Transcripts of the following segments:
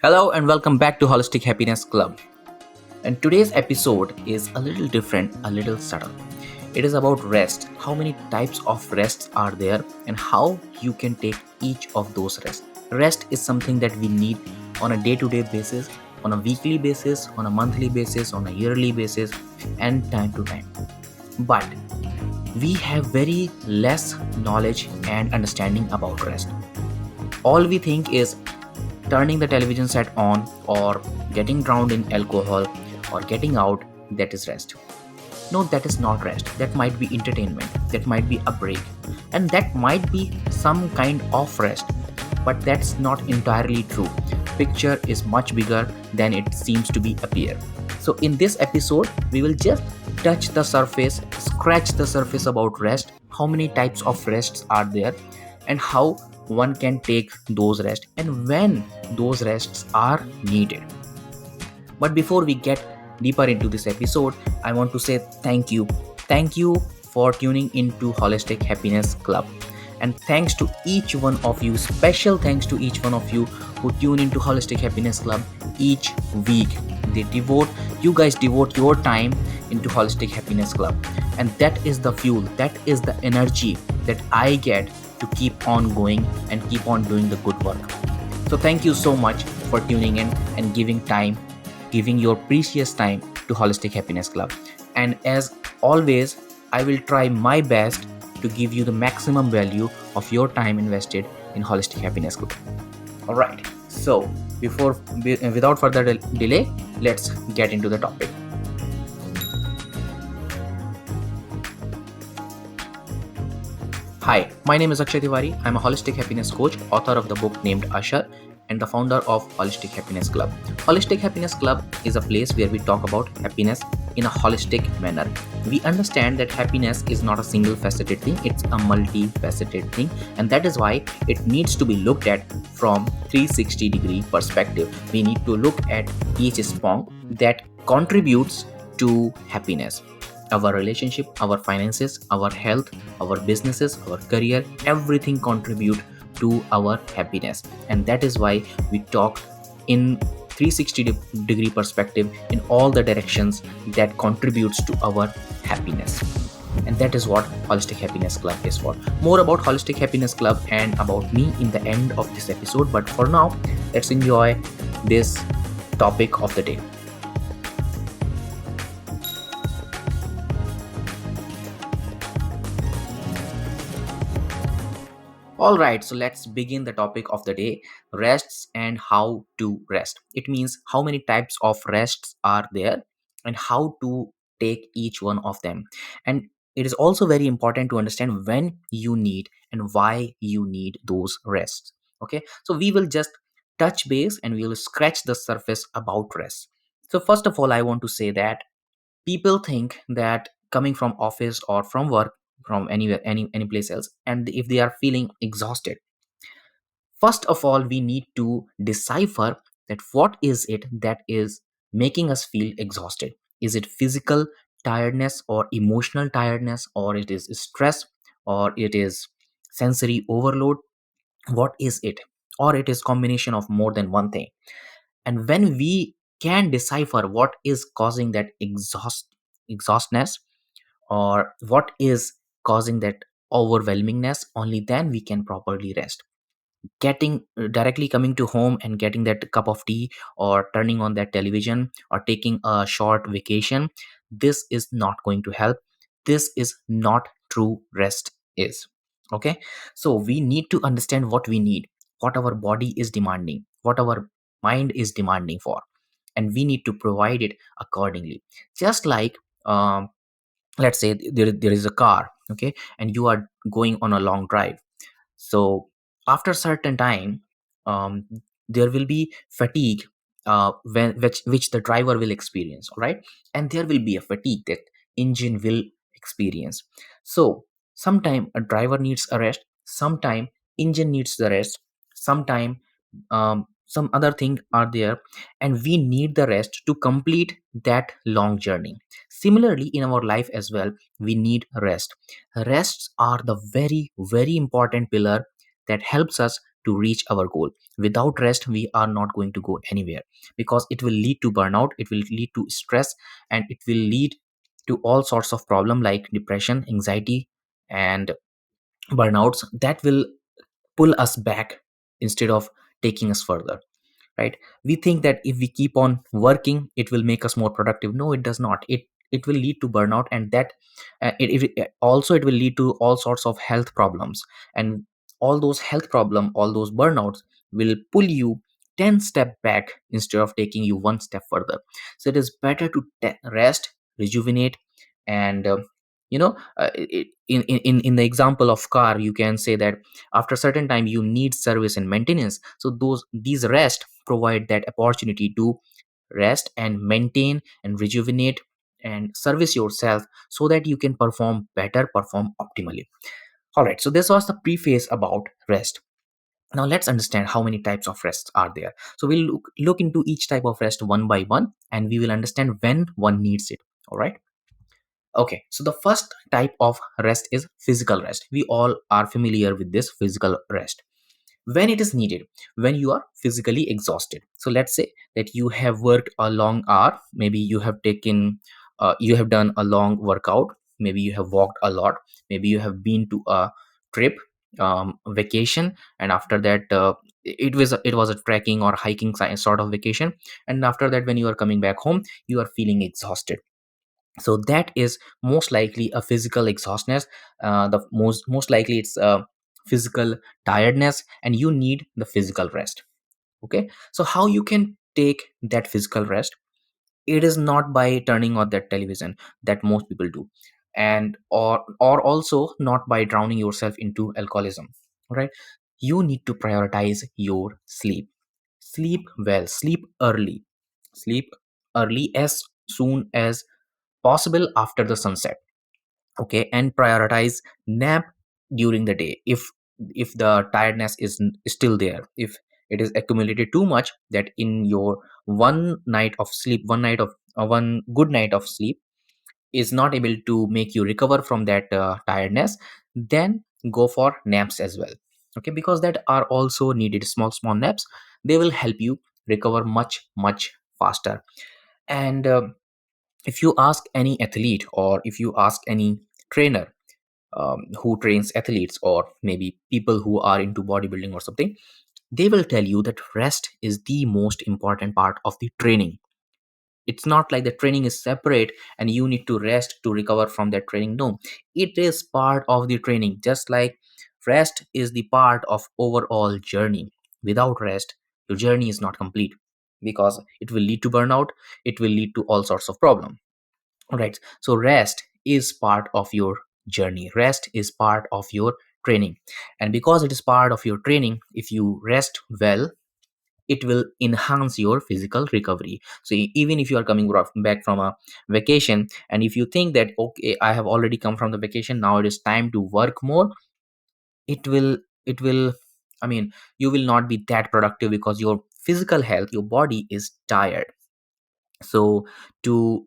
Hello and welcome back to Holistic Happiness Club. And today's episode is a little different, a little subtle. It is about rest. How many types of rests are there and how you can take each of those rests. Rest is something that we need on a day-to-day basis, on a weekly basis, on a monthly basis, on a yearly basis and time to time. But we have very less knowledge and understanding about rest. All we think is turning the television set on or getting drowned in alcohol or getting out, that is rest. No, that is not rest. That might be entertainment, that might be a break, and that might be some kind of rest, but that's not entirely true. Picture is much bigger than it seems to be appear. So in this episode we will just touch the surface, scratch the surface about rest, how many types of rests are there, and how one can take those rests and when those rests are needed. But before we get deeper into this episode, I want to say thank you. Thank you for tuning into Holistic Happiness Club. And thanks to each one of you, special thanks to each one of you who tune into Holistic Happiness Club each week. You guys devote your time into Holistic Happiness Club. And that is the fuel, that is the energy that I get to keep on going and keep on doing the good work. So thank you so much for tuning in and giving your precious time to Holistic Happiness Club. And as always, I will try my best to give you the maximum value of your time invested in Holistic Happiness Club. All right. So without further delay, let's get into the topic. Hi, my name is Akshay Tiwari. I'm a holistic happiness coach, author of the book named Usher, and the founder of Holistic Happiness Club. Holistic Happiness Club is a place where we talk about happiness in a holistic manner. We understand that happiness is not a single faceted thing, it's a multifaceted thing, and that is why it needs to be looked at from 360-degree perspective. We need to look at each spark that contributes to happiness. Our relationship, our finances, our health, our businesses, our career, everything contribute to our happiness. And that is why we talk in 360-degree perspective in all the directions that contributes to our happiness. And that is what Holistic Happiness Club is for. More about Holistic Happiness Club and about me in the end of this episode. But for now, let's enjoy this topic of the day. All right, so let's begin the topic of the day, rests and how to rest. It means how many types of rests are there and how to take each one of them. And it is also very important to understand when you need and why you need those rests. Okay, so we will just touch base and we will scratch the surface about rest. So, first of all, I want to say that people think that coming from office or from work, from anywhere, any place else, and if they are feeling exhausted, first of all we need to decipher that what is it that is making us feel exhausted. Is it physical tiredness or emotional tiredness, or it is stress, or it is sensory overload? What is it? Or it is combination of more than one thing. And when we can decipher what is causing that exhaustness, or what is causing that overwhelmingness, only then we can properly rest. Getting directly coming to home and getting that cup of tea or turning on that television or taking a short vacation, this is not going to help. This is not true rest is. Okay, so we need to understand what we need, what our body is demanding, what our mind is demanding for, and we need to provide it accordingly. Just like let's say there is a car, okay, and you are going on a long drive. So after certain time, um, there will be fatigue, which the driver will experience, all right, and there will be a fatigue that engine will experience. So sometime a driver needs a rest, sometime engine needs the rest, sometime some other thing are there, and we need the rest to complete that long journey. Similarly in our life as well, we need rest. Rests are the very important pillar that helps us to reach our goal. Without rest, we are not going to go anywhere, because it will lead to burnout, it will lead to stress, and it will lead to all sorts of problem like depression, anxiety, and burnouts that will pull us back instead of taking us further, right? We think that if we keep on working, it will make us more productive. No, it does not. It will lead to burnout, and that also it will lead to all sorts of health problems. And all those health problem, all those burnouts will pull you 10 step back instead of taking you one step further. So it is better to rest, rejuvenate, and in the example of car, you can say that after a certain time you need service and maintenance. So these rest provide that opportunity to rest and maintain and rejuvenate and service yourself, so that you can perform better, perform optimally. All right, so this was the preface about rest. Now let's understand how many types of rests are there. So we'll look into each type of rest one by one, and we will understand when one needs it. All right. Okay, so the first type of rest is physical rest. We all are familiar with this physical rest. When it is needed, when you are physically exhausted. So let's say that you have worked a long hour, maybe you have done a long workout, maybe you have walked a lot, maybe you have been to a trip, vacation, and after that it was a trekking or hiking sort of vacation, and after that when you are coming back home, you are feeling exhausted. So that is most likely a physical exhaustness. The most likely it's a physical tiredness, and you need the physical rest. Okay, so how you can take that physical rest? It is not by turning on that television that most people do, and or also not by drowning yourself into alcoholism. Right, you need to prioritize your sleep. Sleep well, sleep early, as soon as possible after the sunset. Okay, and prioritize nap during the day. If the tiredness is still there, if it is accumulated too much that in your one night of sleep, one good night of sleep is not able to make you recover from that tiredness, then go for naps as well. Okay, because that are also needed. Small naps, they will help you recover much faster. And if you ask any athlete, or if you ask any trainer who trains athletes, or maybe people who are into bodybuilding or something, they will tell you that rest is the most important part of the training. It's not like the training is separate and you need to rest to recover from that training. No, it is part of the training. Just like rest is the part of overall journey. Without rest, your journey is not complete, because it will lead to burnout, it will lead to all sorts of problems. Right, so rest is part of your journey, rest is part of your training. And because it is part of your training, if you rest well, it will enhance your physical recovery. So even if you are coming back from a vacation, and if you think that okay, I have already come from the vacation, now it is time to work more, it will I mean, you will not be that productive, because your physical health, your body is tired. So to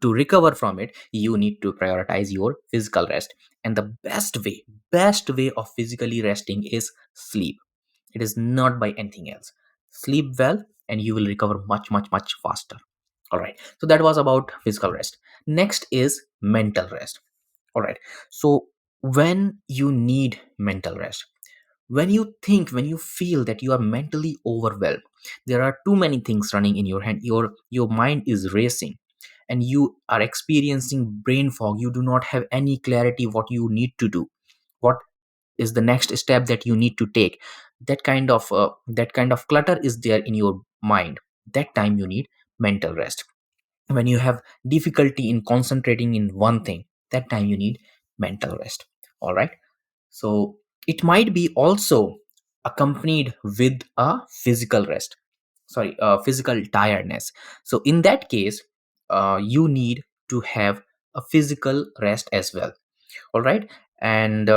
recover from it, you need to prioritize your physical rest. And the best way of physically resting is sleep. It is not by anything else. Sleep well, and you will recover much faster. All right, so that was about physical rest. Next is mental rest. All right, so when you need mental rest, when you feel that you are mentally overwhelmed, there are too many things running in your head, your mind is racing, and you are experiencing brain fog, you do not have any clarity what you need to do, what is the next step that you need to take. That kind of clutter is there in your mind. That time you need mental rest. When you have difficulty in concentrating in one thing, that time you need mental rest. All right, so it might be also accompanied with a physical rest, sorry, physical tiredness. So in that case, you need to have a physical rest as well. All right, and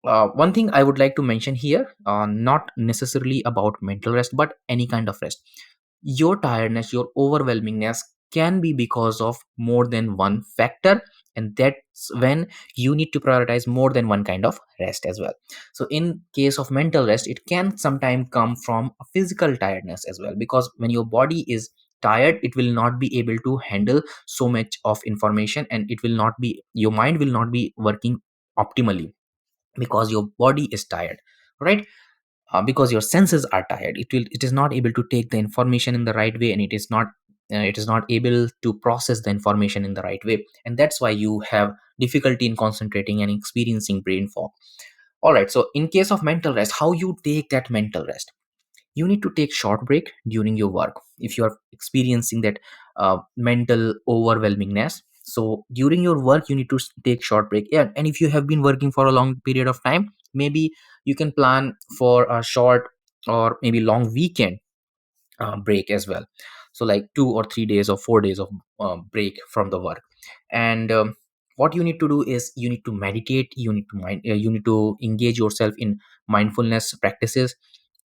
one thing I would like to mention here, not necessarily about mental rest, but any kind of rest. Your tiredness, your overwhelmingness can be because of more than one factor, and that's when you need to prioritize more than one kind of rest as well. So in case of mental rest, it can sometimes come from a physical tiredness as well, because when your body is tired, it will not be able to handle so much of information, and it will not be, your mind will not be working optimally because your body is tired, right? Because your senses are tired, it is not able to take the information in the right way, and it is not able to process the information in the right way, and that's why you have difficulty in concentrating and experiencing brain fog. All right, so in case of mental rest, how you take that mental rest? You need to take short break during your work if you are experiencing that mental overwhelmingness. So during your work, you need to take short break. Yeah, and if you have been working for a long period of time, maybe you can plan for a short or maybe long weekend break as well. So like 2 or 3 days or 4 days of break from the work. And what you need to do is you need to meditate, you need to engage yourself in mindfulness practices,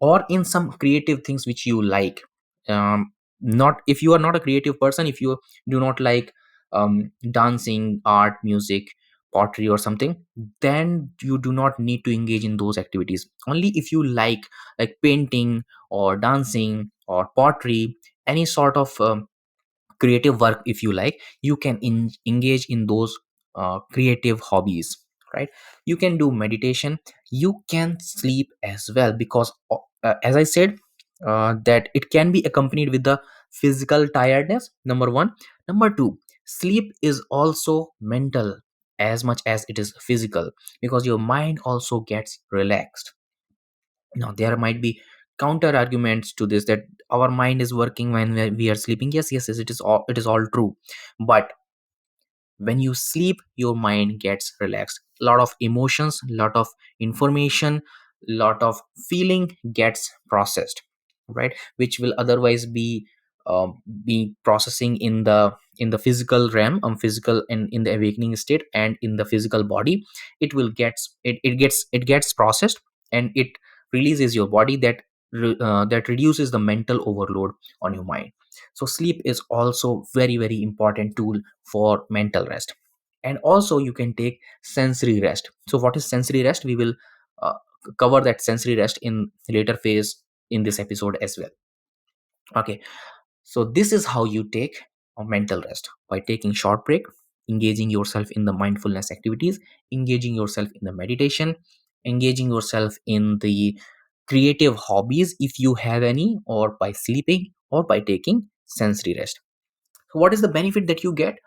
or in some creative things which you like. Not, if you are not a creative person, if you do not like dancing, art, music, pottery or something, then you do not need to engage in those activities. Only if you like painting or dancing or pottery, any sort of creative work, if you like, you can engage in those creative hobbies, right? You can do meditation, you can sleep as well, because as I said, that it can be accompanied with the physical tiredness, number one. Number two, sleep is also mental as much as it is physical, because your mind also gets relaxed. Now there might be counter arguments to this, that our mind is working when we are sleeping. Yes, yes, yes, it is all true, but when you sleep, your mind gets relaxed, a lot of emotions, lot of information, lot of feeling gets processed, right? Which will otherwise be processing in the physical realm, physical, in the awakening state, and in the physical body. It gets processed, and it releases your body, that reduces the mental overload on your mind. So sleep is also very very important tool for mental rest. And also you can take sensory rest. So what is sensory rest? We will uh, cover that sensory rest in later phase in this episode as well. Okay, so this is how you take a mental rest: by taking short break, engaging yourself in the mindfulness activities, engaging yourself in the meditation, engaging yourself in the creative hobbies if you have any, or by sleeping, or by taking sensory rest. So what is the benefit that you get?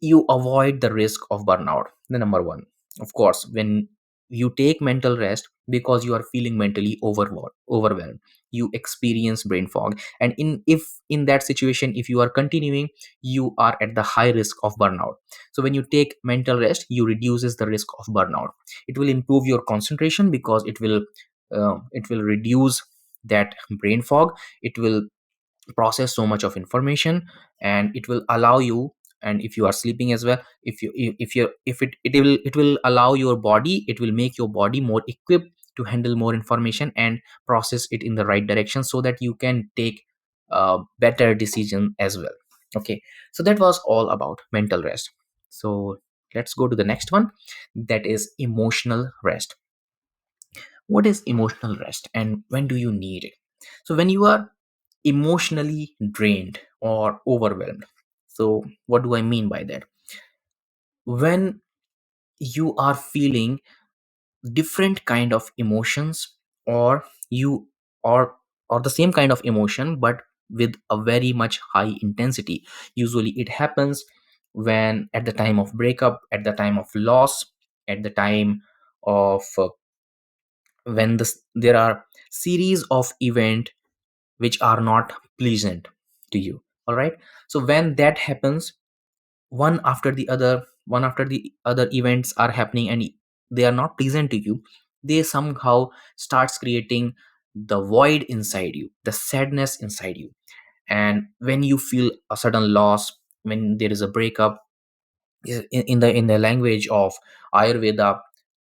You avoid the risk of burnout. The number one, of course, when you take mental rest, because you are feeling mentally overwhelmed, you experience brain fog, and in that situation, if you are continuing, you are at the high risk of burnout. So when you take mental rest, you reduces the risk of burnout. It will improve your concentration, because it will reduce that brain fog. It will process so much of information, and it will allow you, and if you are sleeping as well, if it will allow your body, it will make your body more equipped to handle more information and process it in the right direction, so that you can take a better decision as well. Okay, so that was all about mental rest. So let's go to the next one, that is emotional rest. What is emotional rest, and when do you need it? So when you are emotionally drained or overwhelmed. So what do I mean by that? When you are feeling different kind of emotions, or you or the same kind of emotion but with a very much high intensity. Usually it happens when at the time of breakup, at the time of loss, at the time of when there are series of event which are not pleasant to you. All right, so when that happens, one after the other events are happening, and they are not pleasant to you, they somehow starts creating the void inside you, the sadness inside you. And when you feel a sudden loss, when there is a breakup, in the language of Ayurveda,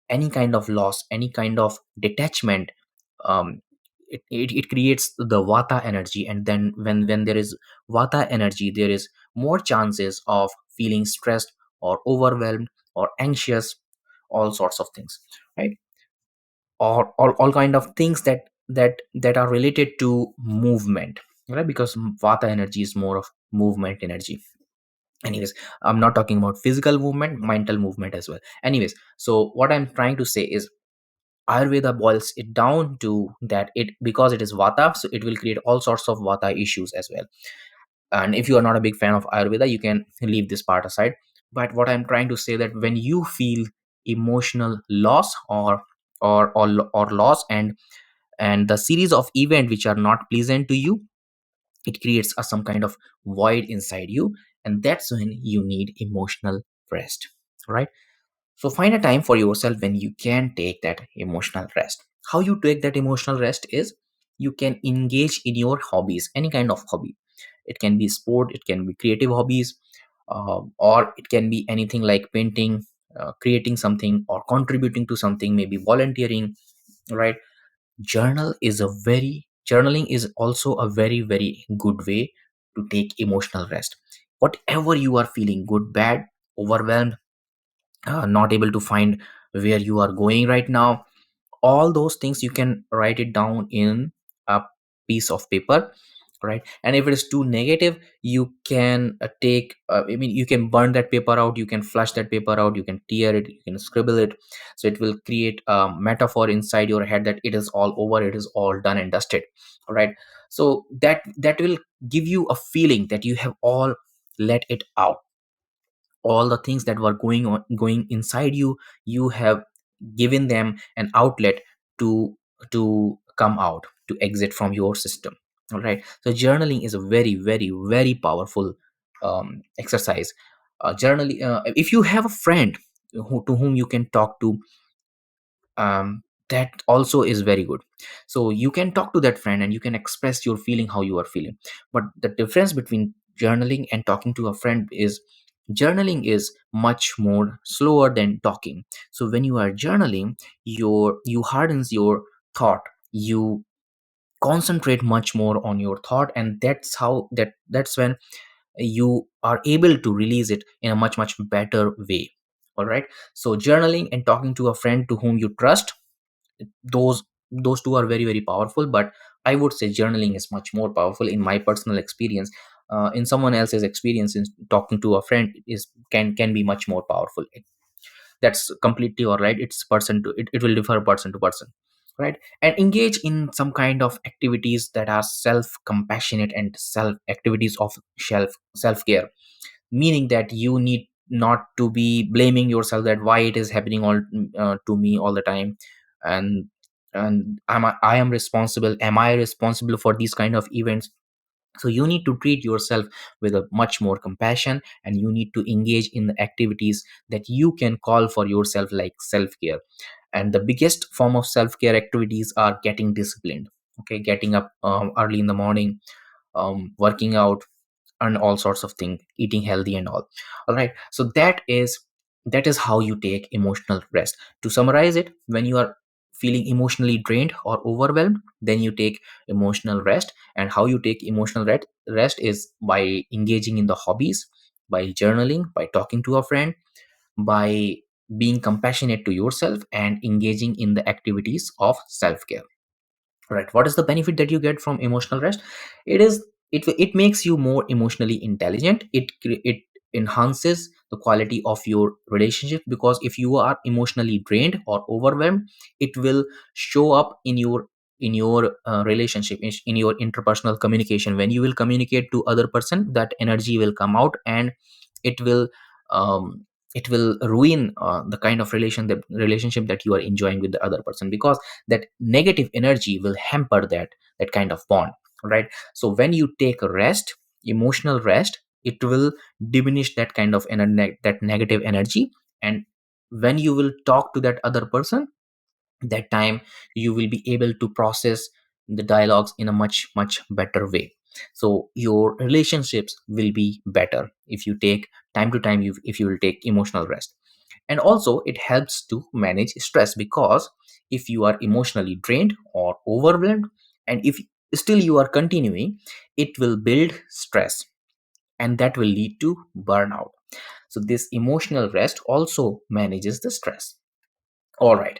any kind of loss, any kind of detachment, um, it creates the vata energy. And then when there is vata energy, there is more chances of feeling stressed or overwhelmed or anxious, all sorts of things, right? Or all kind of things that are related to movement, right? Because vata energy is more of movement energy. Anyways, I'm not talking about physical movement, mental movement as well. Anyways, so what I'm trying to say is ayurveda boils it down to that, it because it is vata, so it will create all sorts of vata issues as well. And if you are not a big fan of ayurveda, you can leave this part aside. But what I'm trying to say, that when you feel emotional loss or loss, and the series of events which are not pleasant to you, it creates some kind of void inside you, and that's when you need emotional rest, right? So find a time for yourself when you can take that emotional rest. How you take that emotional rest is, you can engage in your hobbies, any kind of hobby. It can be sport, it can be creative hobbies, or it can be anything like painting, creating something, or contributing to something, maybe volunteering, right? Journaling is also a very very good way to take emotional rest. Whatever you are feeling, good, bad, overwhelmed, not able to find where you are going right now, all those things you can write it down in a piece of paper, right? And if it is too negative, you can you can burn that paper out, you can flush that paper out, you can tear it, you can scribble it. So it will create a metaphor inside your head that it is all over, it is all done and dusted, right? So that will give you a feeling that you have all let it out. All the things that were going inside you, you have given them an outlet to come out, to exit from your system. All right, so journaling is a very very very powerful exercise. Journaling, if you have a friend to whom you can talk to, that also is very good. So you can talk to that friend and you can express your feeling, how you are feeling. But the difference between journaling and talking to a friend is, journaling is much more slower than talking. So when you are journaling, you hardens your thought, you concentrate much more on your thought, and that's when you are able to release it in a much much better way. All right, so journaling and talking to a friend to whom you trust, those two are very very powerful. But I would say journaling is much more powerful in my personal experience. In someone else's experience, in talking to a friend is can be much more powerful. That's completely all right, it's person to it will differ person to person, right? And engage in some kind of activities that are self compassionate and self activities of self care, meaning that you need not to be blaming yourself that why it is happening all to me all the time. And and I am responsible, am I responsible for these kind of events? So you need to treat yourself with a much more compassion, and you need to engage in the activities that you can call for yourself, like self care. And the biggest form of self care activities are getting disciplined, okay, getting up early in the morning, working out, and all sorts of things, eating healthy and all right. So that is how you take emotional rest. To summarize it, when you are feeling emotionally drained or overwhelmed, then you take emotional rest. And how you take emotional rest is by engaging in the hobbies, by journaling, by talking to a friend, by being compassionate to yourself, and engaging in the activities of self care. Right, what is the benefit that you get from emotional rest? It makes you more emotionally intelligent. It enhances the quality of your relationship, because if you are emotionally drained or overwhelmed, it will show up in your relationship, in your interpersonal communication. When you will communicate to other person, that energy will come out, and it will um, it will ruin the kind of relationship that you are enjoying with the other person, because that negative energy will hamper that kind of bond, right? So when you take a rest, emotional rest, it will diminish that kind of that negative energy. And when you will talk to that other person, that time you will be able to process the dialogues in a much much better way. So your relationships will be better if you take time to time, if you will take emotional rest. And also it helps to manage stress, because if you are emotionally drained or overwhelmed, and if still you are continuing, it will build stress, and that will lead to burnout. So this emotional rest also manages the stress. All right,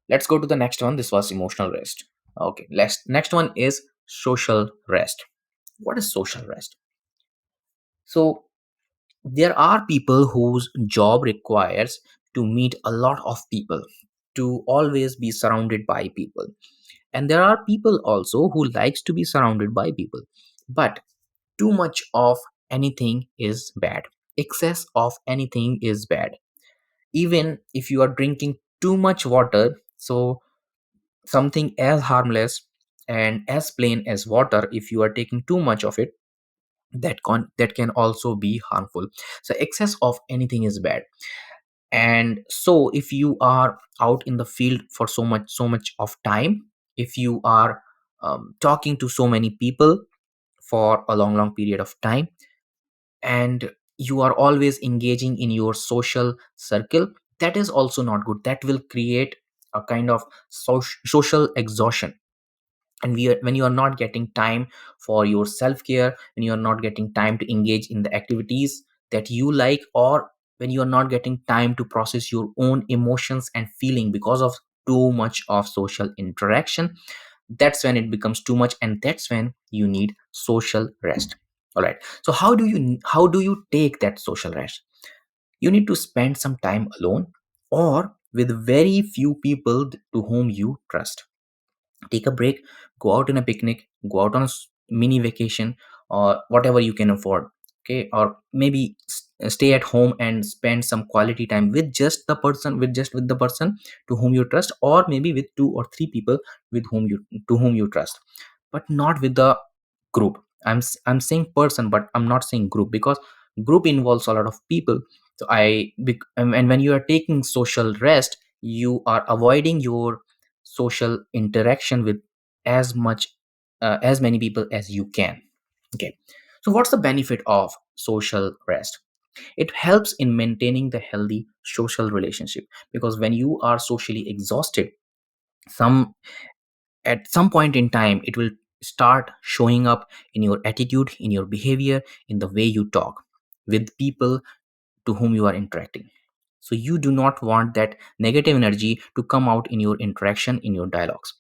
let's go to the next one. This was emotional rest. Okay, next one is social rest. What is social rest? So there are people whose job requires to meet a lot of people, to always be surrounded by people, and there are people also who likes to be surrounded by people, but too much of anything is bad. Excess of anything is bad. Even if you are drinking too much water, so something as harmless and as plain as water, if you are taking too much of it, that can also be harmful. So excess of anything is bad. And so if you are out in the field for so much of time, if you are talking to so many people for a long period of time, and you are always engaging in your social circle, that is also not good. That will create a kind of social exhaustion. And when you are not getting time for your self care, when you are not getting time to engage in the activities that you like, or when you are not getting time to process your own emotions and feeling because of too much of social interaction, that's when it becomes too much, and that's when you need social rest. All right, so how do you take that social rest? You need to spend some time alone, or with very few people to whom you trust. Take a break, go out on a picnic, go out on a mini vacation, or whatever you can afford. Okay, or maybe stay at home and spend some quality time with just with the person to whom you trust, or maybe with two or three people to whom you trust, but not with the group. I'm saying person, but I'm not saying group, because group involves a lot of people. So and when you are taking social rest, you are avoiding your social interaction with as many people as you can. Okay, so what's the benefit of social rest? It helps in maintaining the healthy social relationship, because when you are socially exhausted, some at some point in time it will start showing up in your attitude, in your behavior, in the way you talk with people to whom you are interacting. So you do not want that negative energy to come out in your interaction, in your dialogues.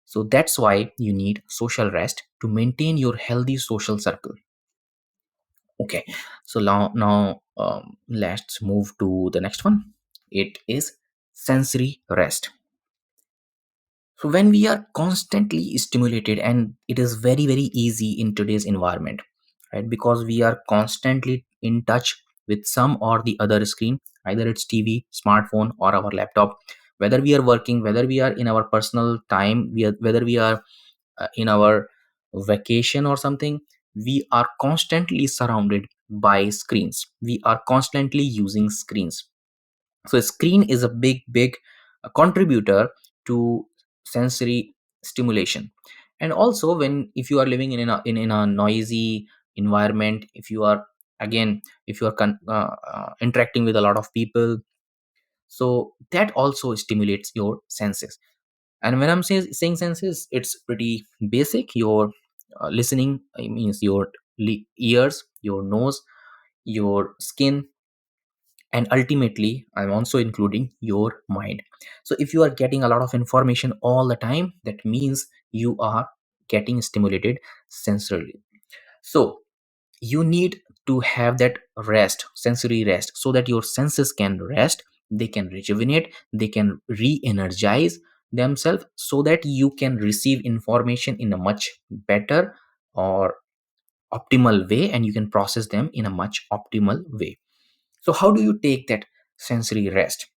So that's why you need social rest to maintain your healthy social circle. Okay, so now let's move to the next one. It is sensory rest. So when we are constantly stimulated, and it is very easy in today's environment, right? Because we are constantly in touch with some or the other screen, either it's TV, smartphone, or our laptop. Whether we are working, whether we are in our personal time, whether we are in our vacation or something, we are constantly surrounded by screens. We are constantly using screens. So a screen is a big contributor to sensory stimulation. And also, when if you are living in a noisy environment, if you are, again, if you are interacting with a lot of people, so that also stimulates your senses. And when I'm saying senses, it's pretty basic. Your listening, I means your ears, your nose, your skin, and ultimately I'm also including your mind. So if you are getting a lot of information all the time, that means you are getting stimulated sensorily. So you need to have that rest, sensory rest, so that your senses can rest, they can rejuvenate, they can re-energize themselves, so that you can receive information in a much better or optimal way, and you can process them in a much optimal way. So how do you take that sensory rest?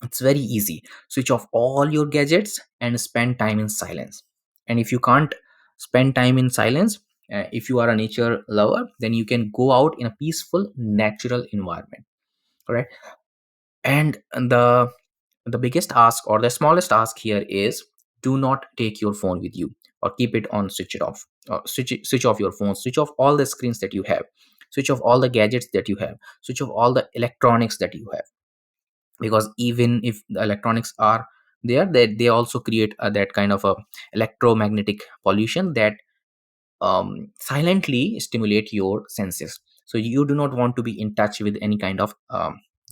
It's very easy. Switch off all your gadgets and spend time in silence. And if you can't spend time in silence, if you are a nature lover, then you can go out in a peaceful natural environment. All right. And the biggest ask, or the smallest ask here, is do not take your phone with you, or keep it on, switch it off, or switch off your phone, switch off all the screens that you have, switch off all the gadgets that you have, switch off all the electronics that you have. Because even if the electronics are there, they also create that kind of a electromagnetic pollution that silently stimulate your senses. So you do not want to be in touch with any kind of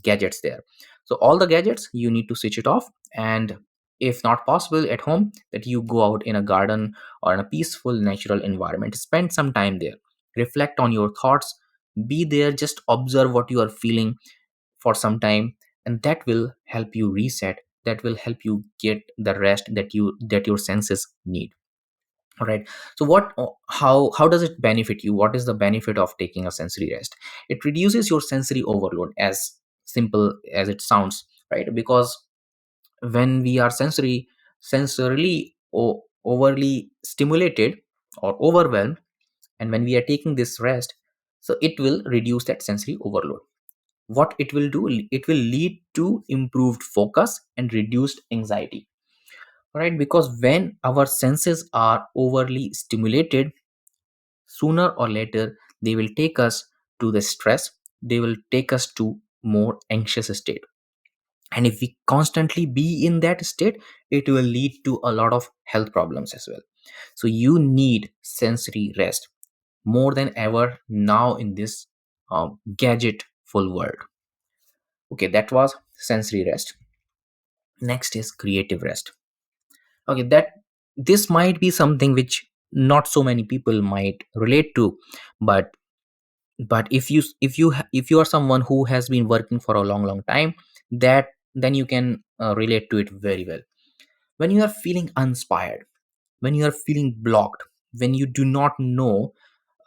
gadgets there. So all the gadgets you need to switch it off, and if not possible at home, that you go out in a garden or in a peaceful natural environment, spend some time there, reflect on your thoughts, be there, just observe what you are feeling for some time, and that will help you reset, that will help you get the rest that your senses need. All right. So how does it benefit you? What is the benefit of taking a sensory rest? It reduces your sensory overload, as simple as it sounds, right? Because when we are sensorily overly stimulated or overwhelmed, and when we are taking this rest, so it will reduce that sensory overload. What it will do, it will lead to improved focus and reduced anxiety, right? Because when our senses are overly stimulated, sooner or later they will take us to the stress, they will take us to more anxious state. And if we constantly be in that state, it will lead to a lot of health problems as well. So you need sensory rest more than ever now in this gadget full world. Okay, that was sensory rest. Next is creative rest. Okay, that this might be something which not so many people might relate to, but if you are someone who has been working for a long time, that then you can relate to it very well. When you are feeling inspired, when you are feeling blocked, when you do not know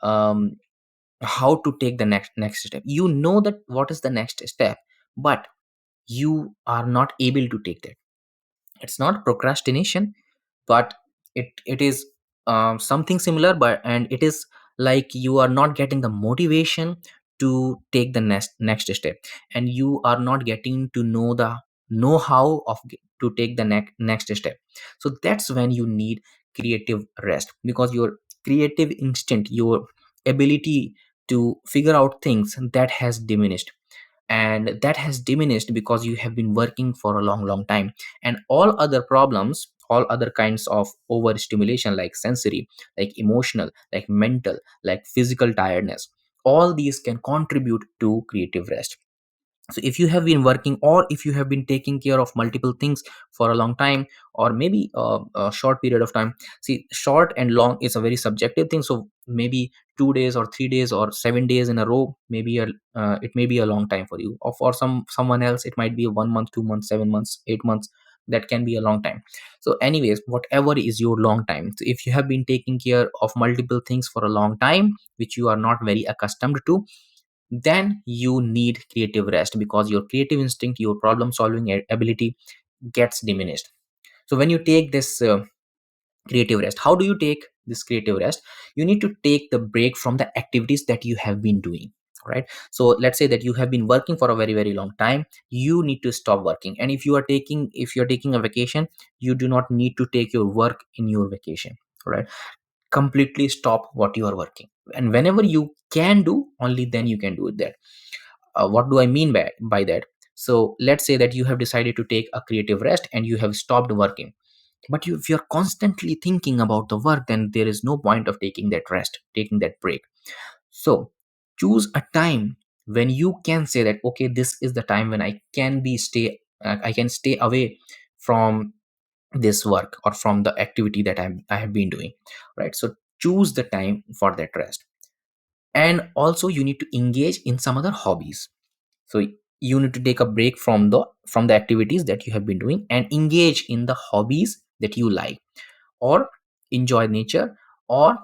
um, how to take the next step, you know that what is the next step, but you are not able to take that. It's not procrastination, but it is something similar, but and it is like you are not getting the motivation to take the next step, and you are not getting to know the know-how of to take the next step. So that's when you need creative rest, because your creative instinct, your ability to figure out things, that has diminished. And that has diminished because you have been working for a long time, and all other problems, all other kinds of overstimulation, like sensory, like emotional, like mental, like physical tiredness, all these can contribute to creative rest. So if you have been working, or if you have been taking care of multiple things for a long time, or maybe a short period of time, see, short and long is a very subjective thing. So maybe 2 days or 3 days or 7 days in a row, maybe it may be a long time for you, or for someone else it might be a 1 month, 2 months, 7 months, 8 months. That can be a long time. So anyways, whatever is your long time, so if you have been taking care of multiple things for a long time which you are not very accustomed to, then you need creative rest, because your creative instinct, your problem solving ability gets diminished. So when you take this creative rest, how do you take this creative rest? You need to take the break from the activities that you have been doing, right? So let's say that you have been working for a very long time, you need to stop working. And if you're taking a vacation, you do not need to take your work in your vacation, right? Completely stop what you are working, and whenever you can do, only then you can do it there. What do I mean by that? So let's say that you have decided to take a creative rest and you have stopped working, but if you're constantly thinking about the work, then there is no point of taking that rest, taking that break. So choose a time when you can say that, okay, this is the time when I can stay away from this work or from the activity that I have been doing, right? So choose the time for that rest. And also you need to engage in some other hobbies. So you need to take a break from the activities that you have been doing and engage in the hobbies that you like, or enjoy nature, or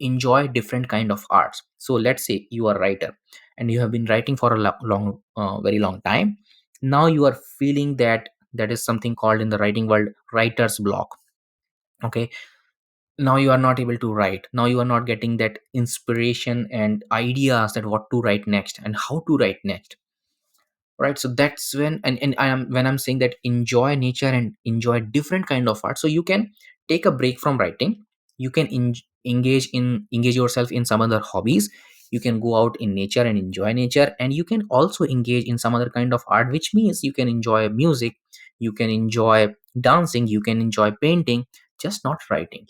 enjoy different kind of arts. So let's say you are a writer and you have been writing for a very long time. Now you are feeling that that is something called in the writing world writer's block. Okay, now you are not able to write, now you are not getting that inspiration and ideas that what to write next and how to write next, right? So that's and I am when I'm saying that enjoy nature and enjoy different kind of art. So you can take a break from writing, you can engage yourself in some other hobbies, you can go out in nature and enjoy nature, and you can also engage in some other kind of art, which means you can enjoy music, you can enjoy dancing, you can enjoy painting, just not writing.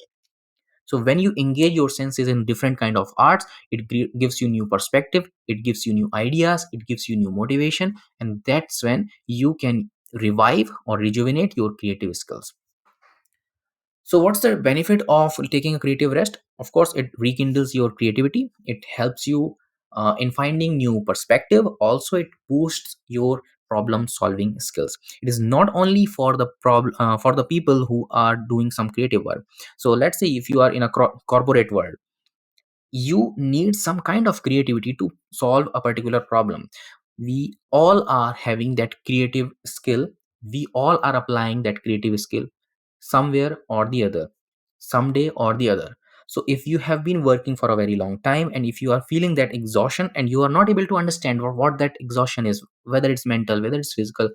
So when you engage your senses in different kind of arts, it gives you new perspective, it gives you new ideas, it gives you new motivation, and that's when you can revive or rejuvenate your creative skills. So, what's the benefit of taking a creative rest? Of course, it rekindles your creativity. It helps you in finding new perspective. Also, it boosts your problem-solving skills. It is not only for the for the people who are doing some creative work. So, let's say if you are in a corporate world, you need some kind of creativity to solve a particular problem. We all are having that creative skill. We all are applying that creative skill somewhere or the other, someday or the other. So if you have been working for a very long time and if you are feeling that exhaustion and you are not able to understand what that exhaustion is, whether it's mental, whether it's physical,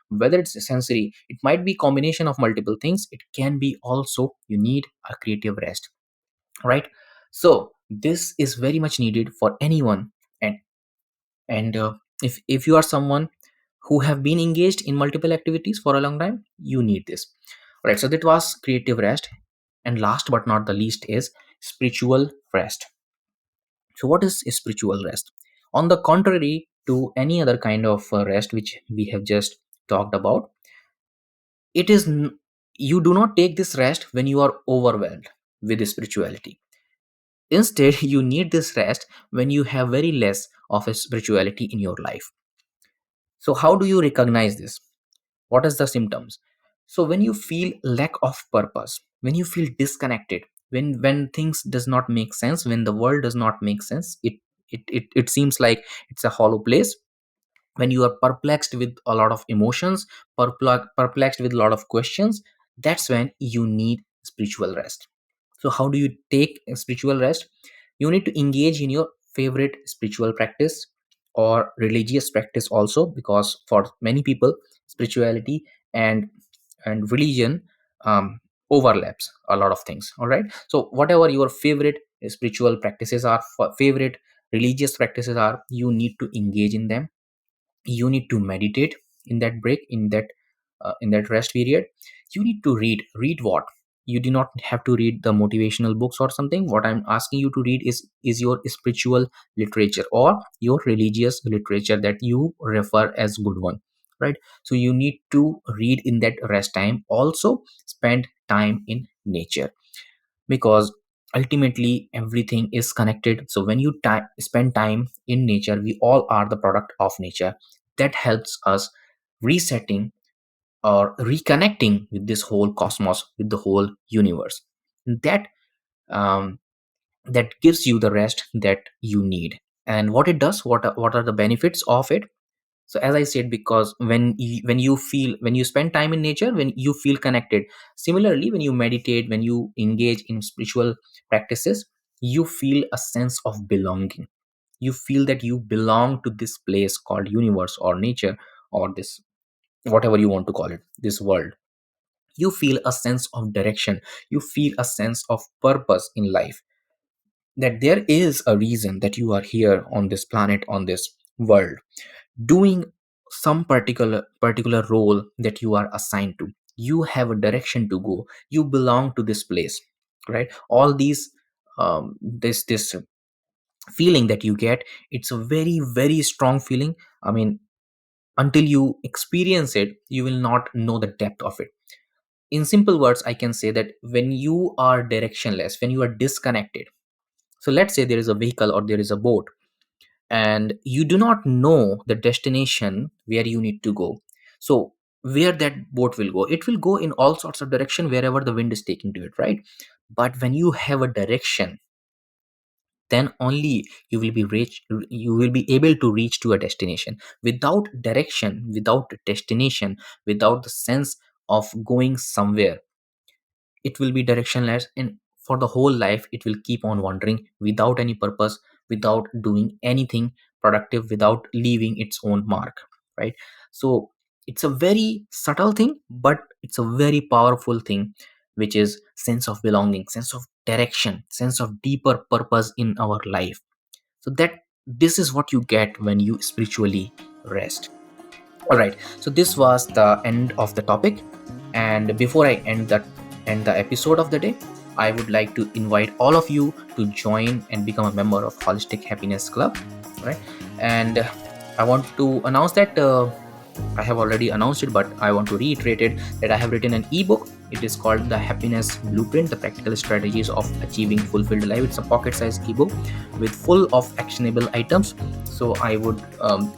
whether it's sensory, it might be combination of multiple things. It can be also you need a creative rest, right? So this is very much needed for anyone. And and uh, if you are someone who have been engaged in multiple activities for a long time, you need this. Right, so that was creative rest. And last but not the least is spiritual rest. So what is spiritual rest? On the contrary to any other kind of rest which we have just talked about, it is you do not take this rest when you are overwhelmed with spirituality. Instead, you need this rest when you have very less of a spirituality in your life. So how do you recognize this? What is the symptoms? So when you feel lack of purpose, when you feel disconnected, when things does not make sense, when the world does not make sense, it seems like it's a hollow place. When you are perplexed with a lot of emotions, perplexed with a lot of questions, that's when you need spiritual rest. So how do you take a spiritual rest? You need to engage in your favorite spiritual practice or religious practice also, because for many people spirituality and religion um, overlaps a lot of things. All right, so whatever your favorite spiritual practices are, favorite religious practices are, you need to engage in them. You need to meditate in that break, in that rest period. You need to read what? You do not have to read the motivational books or something. What I'm asking you to read is your spiritual literature or your religious literature that you refer as good one, right? So you need to read in that rest time. Also spend time in nature, because ultimately everything is connected. So when you spend time in nature, we all are the product of nature. That helps us resetting or reconnecting with this whole cosmos, with the whole universe. That um, that gives you the rest that you need. And what it does, what are the benefits of it? So as I said, because when you feel, when you spend time in nature, when you feel connected. Similarly, when you meditate, when you engage in spiritual practices, you feel a sense of belonging. You feel that you belong to this place called universe or nature, or this, whatever you want to call it, this world. You feel a sense of direction. You feel a sense of purpose in life, that there is a reason that you are here on this planet, on this world, doing some particular role that you are assigned to. You have a direction to go. You belong to this place, right? All these this feeling that you get, it's a very very strong feeling. I mean, until you experience it, you will not know the depth of it. In simple words, I can say that when you are directionless, when you are disconnected, so let's say there is a vehicle or there is a boat, and you do not know the destination where you need to go. So where that boat will go, it will go in all sorts of direction wherever the wind is taking to it, right? But when you have a direction, then only you will be able to reach to a destination. Without direction, without destination, without the sense of going somewhere, it will be directionless, and for the whole life it will keep on wandering without any purpose, without doing anything productive, without leaving its own mark, right? So it's a very subtle thing, but it's a very powerful thing, which is sense of belonging, sense of direction, sense of deeper purpose in our life. So that this is what you get when you spiritually rest. All right, so this was the end of the topic. And before I end the episode of the day, I would like to invite all of you to join and become a member of Holistic Happiness Club, right? And I want to announce that I have already announced it, but I want to reiterate it that I have written an ebook. It is called The Happiness Blueprint: The Practical Strategies of Achieving Fulfilled Life. It's a pocket-sized ebook with full of actionable items. So I would,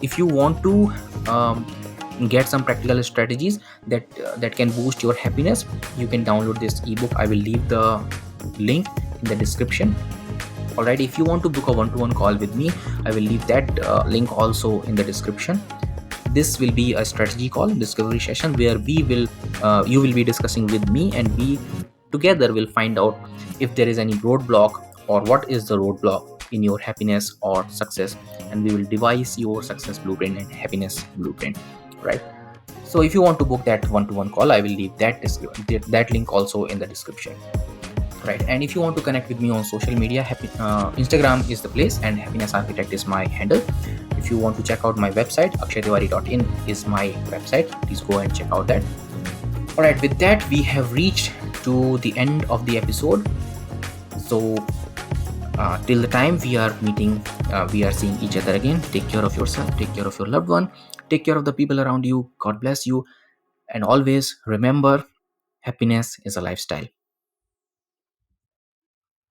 if you want to get some practical strategies that can boost your happiness, you can download this ebook. I will leave the link in the description. Alright, if you want to book a one-to-one call with me, I will leave that link also in the description. This will be a strategy call, discovery session, where we will you will be discussing with me, and we together will find out if there is any roadblock or what is the roadblock in your happiness or success, and we will devise your success blueprint and happiness blueprint, right? So if you want to book that one-to-one call, I will leave that link also in the description, right? And if you want to connect with me on social media, Instagram is the place, and Happiness Architect is my handle. If you want to check out my website, akshaytiwari.in is my website. Please go and check out that. All right, with that, we have reached to the end of the episode. So till the time we are meeting, we are seeing each other again. Take care of yourself, take care of your loved one, take care of the people around you. God bless you, and always remember, happiness is a lifestyle.